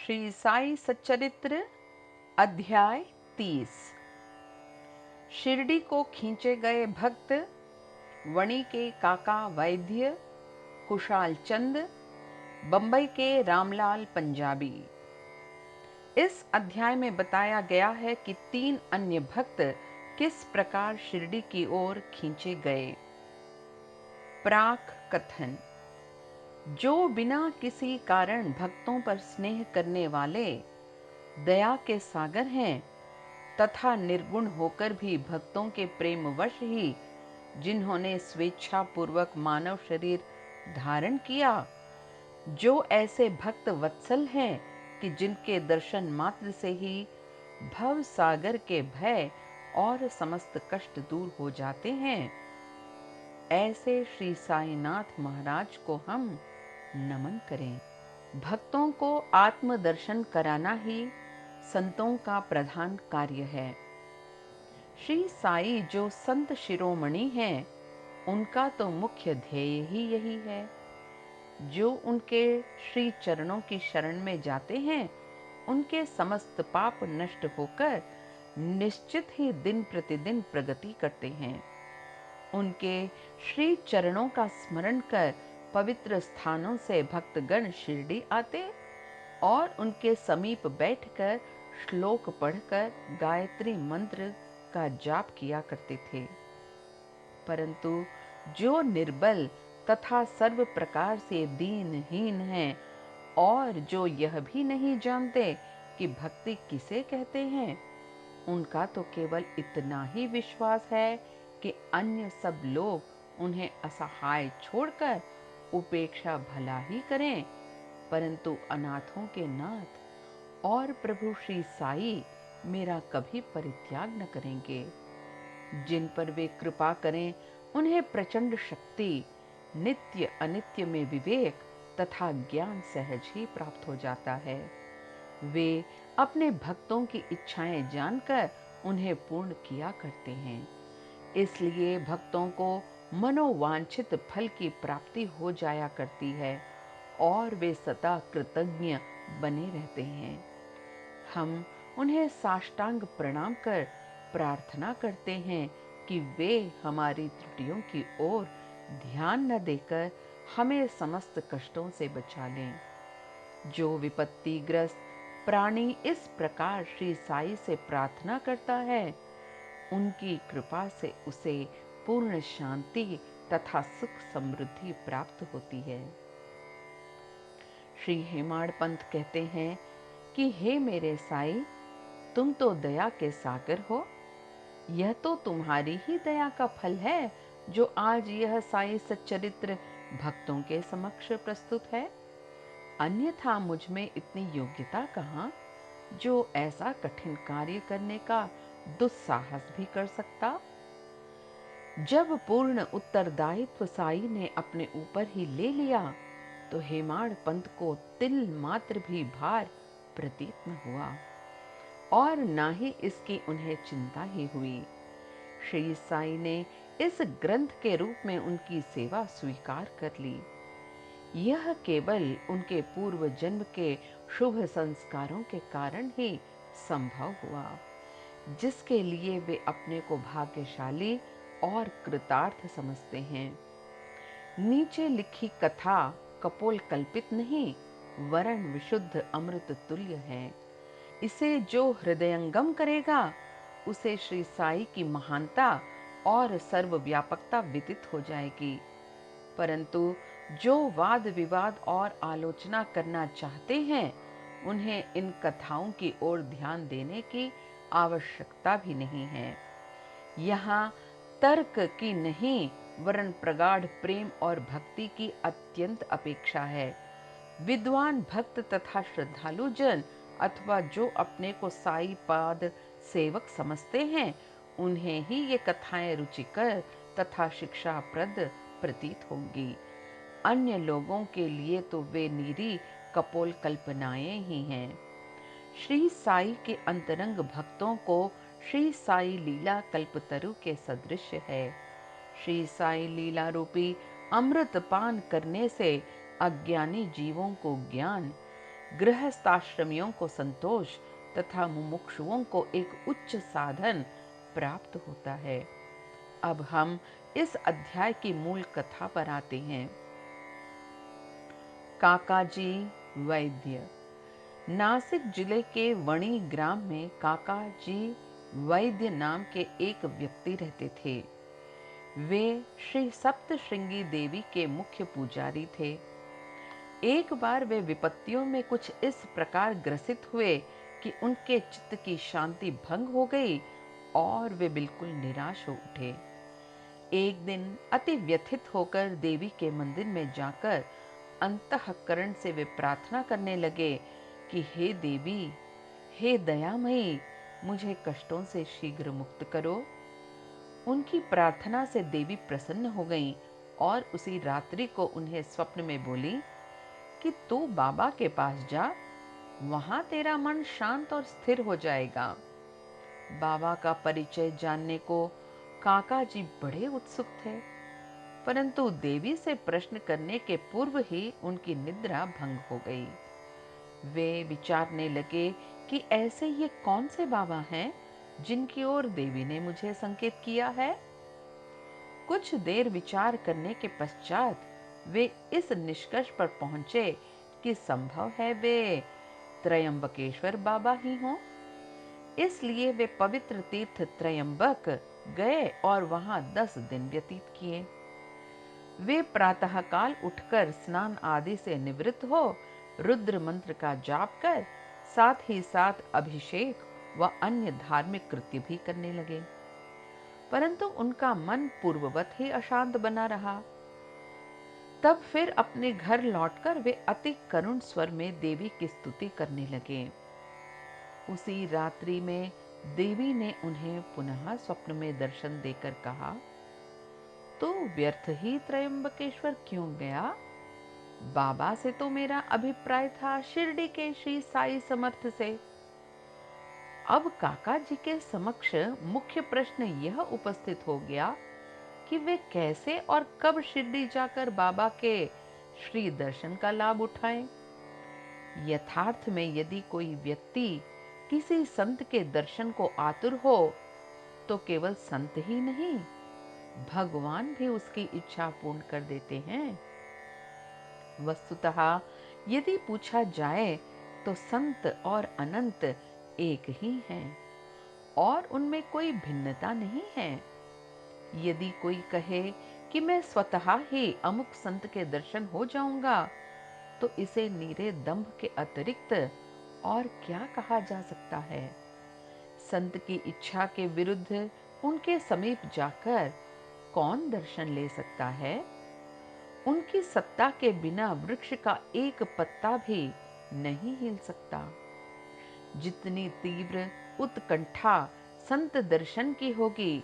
श्री साई सच्चरित्र अध्याय 30। शिरडी को खींचे गए भक्त वणी के काका वैद्य, कुशाल चंद, बंबई के रामलाल पंजाबी। इस अध्याय में बताया गया है कि 3 अन्य भक्त किस प्रकार शिरडी की ओर खींचे गए। प्राक कथन। जो बिना किसी कारण भक्तों पर स्नेह करने वाले दया के सागर हैं तथा निर्गुण होकर भी भक्तों के प्रेमवश ही जिन्होंने स्वेच्छा पूर्वक मानव शरीर धारण किया, जो ऐसे भक्त वत्सल हैं कि जिनके दर्शन मात्र से ही भव सागर के भय और समस्त कष्ट दूर हो जाते हैं, ऐसे श्री साईनाथ महाराज को हम नमन करें। भक्तों को आत्मदर्शन कराना ही संतों का प्रधान कार्य है। श्री साई जो संत शिरोमणि हैं, उनका तो मुख्य ध्येय ही यही है। जो उनके श्री चरणों की शरण में जाते हैं, उनके समस्त पाप नष्ट होकर निश्चित ही दिन प्रतिदिन प्रगति करते हैं। उनके श्री चरणों का स्मरण कर पवित्र स्थानों से भक्तगण शिरडी आते और उनके समीप बैठकर श्लोक पढ़कर गायत्री मंत्र का जाप किया करते थे। परंतु जो निर्बल तथा सर्व प्रकार से दीनहीन हैं और जो यह भी नहीं जानते कि भक्ति किसे कहते हैं, उनका तो केवल इतना ही विश्वास है कि अन्य सब लोग उन्हें असहाय छोड़कर उपेक्षा भला ही करें, परंतु अनाथों के नाथ और प्रभु श्री साई मेरा कभी परित्याग न करेंगे। जिन पर वे कृपा करें, उन्हें प्रचंड शक्ति, नित्य अनित्य में विवेक तथा ज्ञान सहज ही प्राप्त हो जाता है। वे अपने भक्तों की इच्छाएं जानकर उन्हें पूर्ण किया करते हैं। इसलिए भक्तों को मनोवांछित फल की प्राप्ति हो जाया करती है और वे सदा कृतज्ञ बने रहते हैं। हम उन्हें साष्टांग प्रणाम कर प्रार्थना करते हैं कि वे हमारी त्रुटियों की ओर ध्यान न देकर हमें समस्त कष्टों से बचा लें। जो विपत्तिग्रस्त प्राणी इस प्रकार श्री साई से प्रार्थना करता है, उनकी कृपा से उसे पूर्ण शांति तथा सुख समृद्धि प्राप्त होती है। श्री हेमाड़ पंत कहते हैं कि हे मेरे साई, तुम तो दया के सागर हो। यह तो तुम्हारी ही दया का फल है जो आज यह साई सच्चरित्र भक्तों के समक्ष प्रस्तुत है। अन्यथा मुझ में इतनी योग्यता कहाँ जो ऐसा कठिन कार्य करने का दुस्साहस भी कर सकता। जब पूर्ण उत्तरदायित्व साई ने अपने ऊपर ही ले लिया, तो हेमाड़ पंत को तिल मात्र भी भार प्रतीत न हुआ और ना ही इसकी उन्हें चिंता ही हुई। श्री साई ने इस ग्रंथ के रूप में उनकी सेवा स्वीकार कर ली। यह केवल उनके पूर्व जन्म के शुभ संस्कारों के कारण ही संभव हुआ, जिसके लिए वे अपने को भाग्यशाली और कृतार्थ समझते हैं। नीचे लिखी कथा कपोल कल्पित नहीं, वरण विशुद्ध अमृत तुल्य है। इसे जो हृदयंगम करेगा, उसे श्री साई की महानता और सर्वव्यापकता विदित हो जाएगी। परंतु जो वाद विवाद और आलोचना करना चाहते हैं, उन्हें इन कथाओं की ओर ध्यान देने की आवश्यकता भी नहीं है। यहाँ तर्क की नहीं, वरन प्रगाढ़ प्रेम और भक्ति की अत्यंत अपेक्षा है। विद्वान भक्त तथा श्रद्धालु जन अथवा जो अपने को साई पाद सेवक समझते हैं, उन्हें ही ये कथाएं रुचिकर तथा शिक्षाप्रद प्रतीत होंगी। अन्य लोगों के लिए तो वे निरी कपोल कल्पनाएं ही हैं। श्री साई के अंतरंग भक्तों को श्री साई लीला कल्पतरु के सदृश है। श्री साई लीला रूपी अमृत पान करने से अज्ञानी जीवों को ज्ञान, गृहस्थाश्रमियों को संतोष तथा मुमुक्षुओं को एक उच्च साधन प्राप्त होता है। अब हम इस अध्याय की मूल कथा पर आते हैं। काकाजी वैद्य। नासिक जिले के वणी ग्राम में काकाजी वैद्य नाम के एक व्यक्ति रहते थे। वे श्री सप्तशृंगी देवी के मुख्य पुजारी थे। एक बार वे विपत्तियों में कुछ इस प्रकार ग्रसित हुए कि उनके चित्त की शांति भंग हो गई और वे बिल्कुल निराश हो उठे। एक दिन अति व्यथित होकर देवी के मंदिर में जाकर अंतःकरण से वे प्रार्थना करने लगे कि हे देवी, हे दयामयी, मुझे कष्टों से शीघ्र मुक्त करो। उनकी प्रार्थना से देवी प्रसन्न हो गईं और उसी रात्रि को उन्हें स्वप्न में बोली कि तू बाबा के पास जा, वहां तेरा मन शांत और स्थिर हो जाएगा। बाबा का परिचय जानने को काका जी बड़े उत्सुक थे, परंतु देवी से प्रश्न करने के पूर्व ही उनकी निद्रा भंग हो गई। वे विचारने लगे कि ऐसे ये कौन से बाबा हैं जिनकी ओर देवी ने मुझे संकेत किया है। कुछ देर विचार करने के पश्चात वे इस निष्कर्ष पर पहुंचे कि संभव है वे त्रयंबकेश्वर बाबा ही हों। इसलिए वे पवित्र तीर्थ त्रयंबक गए और वहां 10 दिन व्यतीत किए। वे प्रातःकाल उठकर स्नान आदि से निवृत्त हो रुद्र मंत्र का जाप कर साथ ही साथ अभिषेक व अन्य धार्मिक कृत्य भी करने लगे, परंतु उनका मन पूर्ववत ही अशांत बना रहा। तब फिर अपने घर लौटकर वे अति करुण स्वर में देवी की स्तुति करने लगे। उसी रात्रि में देवी ने उन्हें पुनः स्वप्न में दर्शन देकर कहा, तो व्यर्थ ही त्रयंबकेश्वर क्यों गया? बाबा से तो मेरा अभिप्राय था शिरडी के श्री साई समर्थ से। अब काका जी के समक्ष मुख्य प्रश्न यह उपस्थित हो गया कि वे कैसे और कब शिरडी जाकर बाबा के श्री दर्शन का लाभ उठाएं। यथार्थ में यदि कोई व्यक्ति किसी संत के दर्शन को आतुर हो तो केवल संत ही नहीं, भगवान भी उसकी इच्छा पूर्ण कर देते हैं। वस्तुतः यदि पूछा जाए तो संत और अनंत एक ही हैं और उनमें कोई भिन्नता नहीं है। यदि कोई कहे कि मैं स्वतः ही अमुक संत के दर्शन हो जाऊंगा, तो इसे नीरे दंभ के अतिरिक्त और क्या कहा जा सकता है। संत की इच्छा के विरुद्ध उनके समीप जाकर कौन दर्शन ले सकता है? उनकी सत्ता के बिना वृक्ष का एक पत्ता भी नहीं हिल सकता। जितनी तीव्र उत्कंठा संत दर्शन की होगी,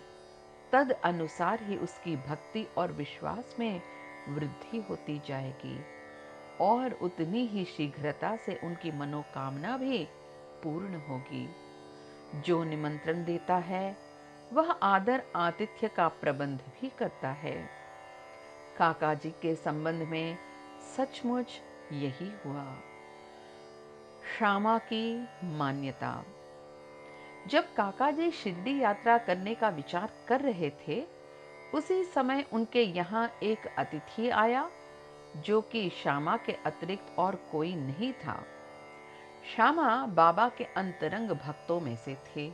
तद अनुसार ही उसकी भक्ति और विश्वास में वृद्धि होती जाएगी और उतनी ही शीघ्रता से उनकी मनोकामना भी पूर्ण होगी। जो निमंत्रण देता है वह आदर आतिथ्य का प्रबंध भी करता है। काका जी के संबंध में सचमुच यही हुआ। श्यामा की मान्यता। जब काका जी शिरडी यात्रा करने का विचार कर रहे थे, उसी समय उनके यहाँ एक अतिथि आया जो कि श्यामा के अतिरिक्त और कोई नहीं था। श्यामा बाबा के अंतरंग भक्तों में से थे।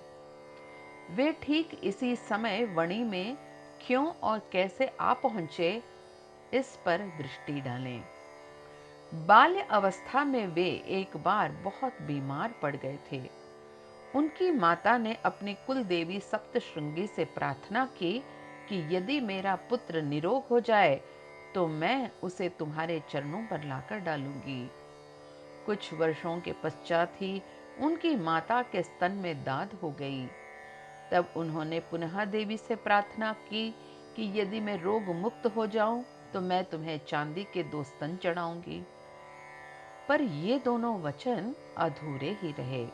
वे ठीक इसी समय वणी में क्यों और कैसे आ पहुंचे, इस पर दृष्टि डालें। बाल्य अवस्था में वे एक बार बहुत बीमार पड़ गए थे। उनकी माता ने अपनी कुल देवी सप्तशृंगी से प्रार्थना की कि यदि मेरा पुत्र निरोग हो जाए तो मैं उसे तुम्हारे चरणों पर लाकर डालूंगी। कुछ वर्षों के पश्चात ही उनकी माता के स्तन में दाद हो गई। तब उन्होंने पुनः देवी से प्रार्थना की कि यदि मैं रोग मुक्त हो जाऊं तो मैं तुम्हें चांदी के 2 स्तन चढ़ाऊंगी। पर ये दोनों वचन अधूरे ही रहे।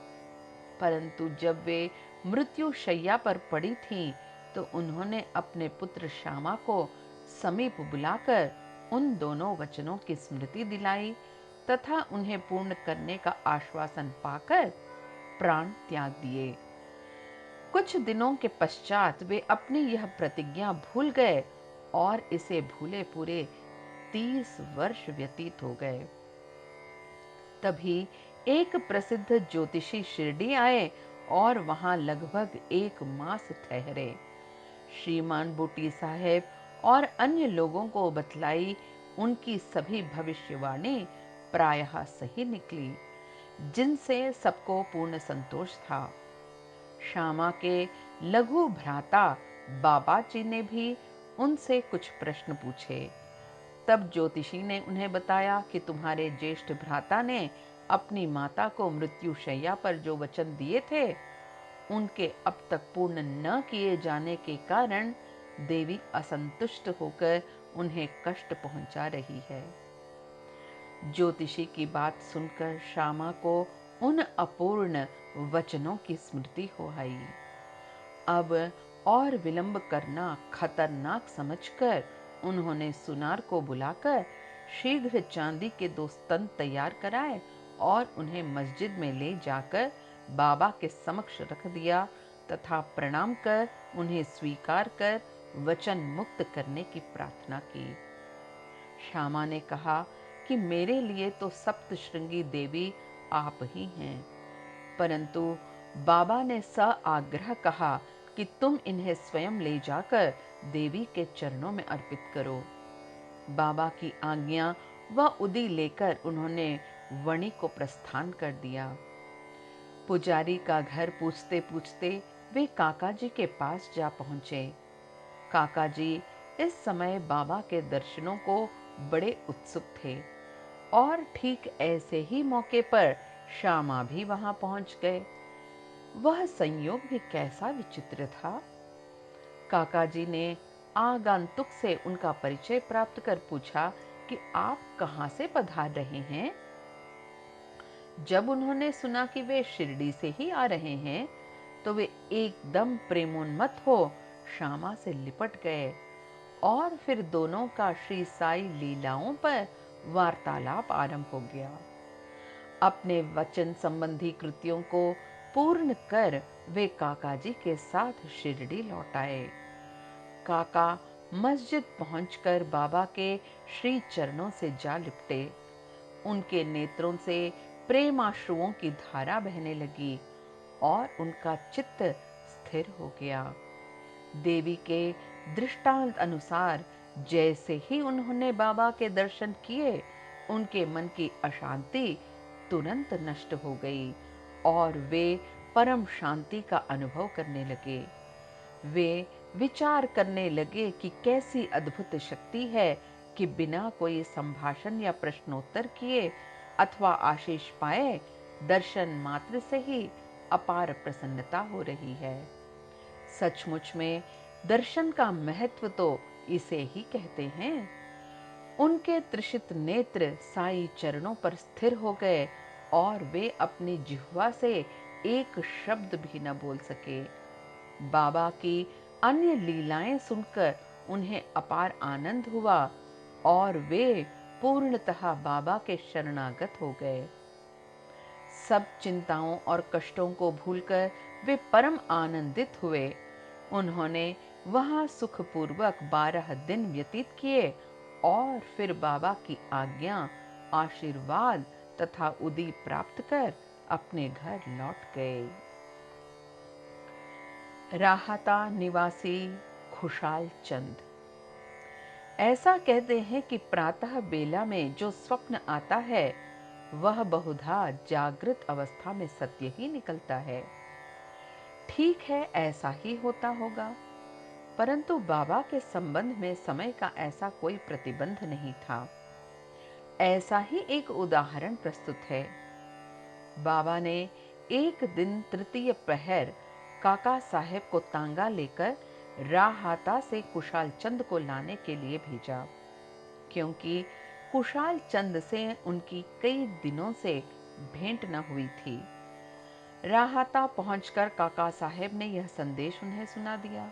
परंतु जब वे मृत्यु शैया पर पड़ी थीं, तो उन्होंने अपने पुत्र श्यामा को समीप बुलाकर उन दोनों वचनों की स्मृति दिलाई तथा उन्हें पूर्ण करने का आश्वासन पाकर प्राण त्याग दिए। कुछ दिनों के पश्चात वे अपनी यह प्रतिज्ञा भूल गए और इसे भूले पूरे 30 वर्ष व्यतीत हो गए। तभी एक प्रसिद्ध ज्योतिषी शिरडी आए और वहां लगभग 1 मास ठहरे। श्रीमान बूटी साहेब और अन्य लोगों को बतलाई उनकी सभी भविष्यवाणी प्रायः सही निकली, जिनसे सबको पूर्ण संतोष था। श्यामा के लघु भ्राता बाबा जी ने भी उनसे कुछ प्रश्न पूछे। तब ज्योतिषी ने उन्हें बताया कि तुम्हारे ज्येष्ठ भ्राता ने अपनी माता को मृत्युशैया पर जो वचन दिए थे, उनके अब तक पूर्ण न किए जाने के कारण देवी असंतुष्ट होकर उन्हें कष्ट पहुंचा रही है। ज्योतिषी की बात सुनकर श्यामा को उन अपूर्ण वचनों की स्मृति हो आई। अब और विलंब करना खतरनाक समझकर उन्होंने सुनार को बुलाकर शीघ्र चांदी के 2 स्तन तैयार कराए और उन्हें मस्जिद में ले जाकर बाबा के समक्ष रख दिया तथा प्रणाम कर उन्हें स्वीकार कर वचन मुक्त करने की प्रार्थना की। श्यामा ने कहा कि मेरे लिए तो सप्तश्रृंगी देवी आप ही हैं, परंतु बाबा ने सआग्रह कहा कि तुम इन्हें स्वयं ले जाकर देवी के चरणों में अर्पित करो। बाबा की आज्ञा व उदी लेकर उन्होंने वणी को प्रस्थान कर दिया। पुजारी का घर पूछते पूछते वे काका जी के पास जा पहुंचे। काका जी इस समय बाबा के दर्शनों को बड़े उत्सुक थे और ठीक ऐसे ही मौके पर श्यामा भी वहां पहुंच गए। वह संयोग भी कैसा विचित्र था। काका जी ने आगंतुक से उनका परिचय प्राप्त कर पूछा कि आप कहां से पधार रहे हैं। जब उन्होंने सुना कि वे शिरडी से ही आ रहे हैं, तो वे एकदम प्रेमोन्मत्त हो श्यामा से लिपट गए और फिर दोनों का श्री साई लीलाओं पर वार्तालाप आरंभ हो गया। अपने वचन संबंधी कृत्यों को पूर्ण कर वे काका जी के साथ शिरडी लौट आए। काका मस्जिद पहुंचकर बाबा के श्री चरणों से जा लिपटे। उनके नेत्रों से प्रेमाश्रुओं की धारा बहने लगी और उनका चित्त स्थिर हो गया। देवी के दृष्टांत अनुसार जैसे ही उन्होंने बाबा के दर्शन किए, उनके मन की अशांति तुरंत नष्ट हो गई और वे परम शांति का अनुभव करने लगे। वे विचार करने लगे कि कैसी अद्भुत शक्ति है कि बिना कोई संभाषण या प्रश्नोत्तर किए अथवा आशीष पाए दर्शन मात्र से ही अपार प्रसन्नता हो रही है। सचमुच में दर्शन का महत्व तो इसे ही कहते हैं। उनके त्रिषित नेत्र साई चरणों पर स्थिर हो गए और वे अपनी जिह्वा से एक शब्द भी न बोल सके। बाबा की अन्य लीलाएं सुनकर उन्हें अपार आनंद हुआ और वे पूर्णतः बाबा के शरणागत हो गए। सब चिंताओं और कष्टों को भूलकर वे परम आनंदित हुए। उन्होंने वहां सुखपूर्वक 12 दिन व्यतीत किए और फिर बाबा की आज्ञा, आशीर्वाद तथा उदी प्राप्त कर अपने घर लौट गए। राहता निवासी खुशाल चंद। ऐसा कहते हैं कि प्रातः बेला में जो स्वप्न आता है वह बहुधा जागृत अवस्था में सत्य ही निकलता है। ठीक है, ऐसा ही होता होगा, परंतु बाबा के संबंध में समय का ऐसा कोई प्रतिबंध नहीं था। ऐसा ही एक उदाहरण प्रस्तुत है। बाबा ने एक दिन तृतीय पहर काका साहेब को तांगा लेकर राहाता से कुशाल चंद को लाने के लिए भेजा, क्योंकि कुशाल चंद से उनकी कई दिनों से भेंट न हुई थी। राहाता पहुंचकर काका साहेब ने यह संदेश उन्हें सुना दिया।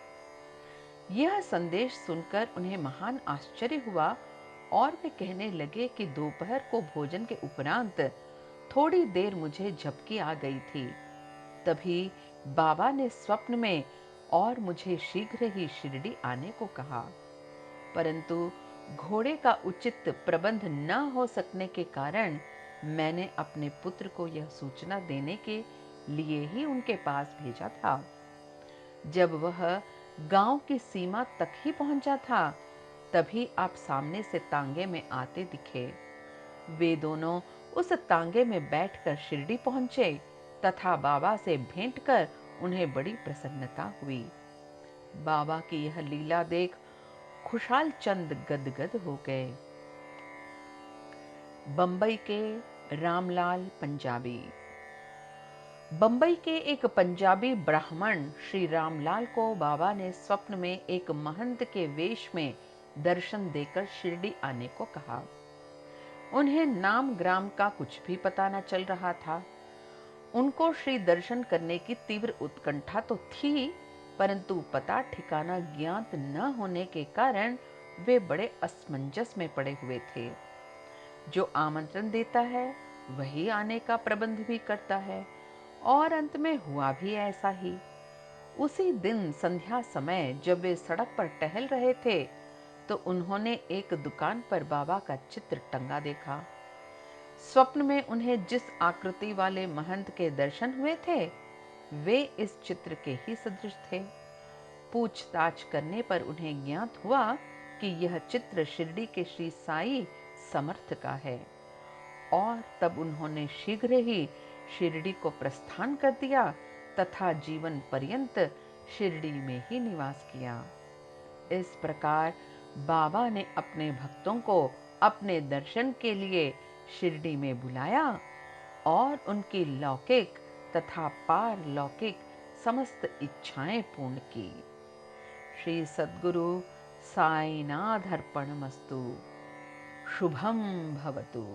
यह संदेश सुनकर उन्हें महान आश्चर्य हुआ और वे कहने लगे कि दोपहर को भोजन के उपरांत थोड़ी देर मुझे झपकी आ गई थी। तभी बाबा ने स्वप्न में और मुझे शीघ्र ही शिरडी आने को कहा, परंतु घोड़े का उचित प्रबंध न हो सकने के कारण मैंने अपने पुत्र को यह सूचना देने के लिए ही उनके पास भेजा था। जब वह गांव की सीमा तक ही पहुंचा था, तभी आप सामने से तांगे में आते दिखे। वे दोनों उस तांगे में बैठकर शिरडी पहुंचे तथा बाबा से भेंट कर उन्हें बड़ी प्रसन्नता हुई। बाबा की यह लीला देख खुशाल चंद गदगद हो गए। बंबई के रामलाल पंजाबी। बंबई के एक पंजाबी ब्राह्मण श्री रामलाल को बाबा ने स्वप्न में एक महंत के वेश में दर्शन देकर शिरडी आने को कहा। उन्हें नाम ग्राम का कुछ भी पता न चल रहा था। उनको श्री दर्शन करने की तीव्र उत्कंठा तो थी, परंतु पता ठिकाना ज्ञात न होने के कारण वे बड़े असमंजस में पड़े हुए थे। जो आमंत्रण देता है वही आने का प्रबंध भी करता है, और अंत में हुआ भी ऐसा ही। उसी दिन संध्या समय जब वे सड़क पर टहल रहे थे, तो उन्होंने एक दुकान पर बाबा का चित्र टंगा देखा। स्वप्न में उन्हें जिस आकृति वाले महंत के दर्शन हुए थे, वे इस चित्र के ही सदृश थे। पूछताछ करने पर उन्हें ज्ञात हुआ कि यह चित्र शिरडी के श्री साई समर्थ का है, और तब उन्होंने शीघ्र ही शिरडी को प्रस्थान कर दिया तथा जीवन पर्यंत शिरडी में ही निवास किया। इस प्रकार बाबा ने अपने भक्तों को अपने दर्शन के लिए शिरडी में बुलाया और उनकी लौकिक तथा पारलौकिक समस्त इच्छाएं पूर्ण की। श्री सद्गुरु साईनाथ अर्पणमस्तु। शुभम भवतु।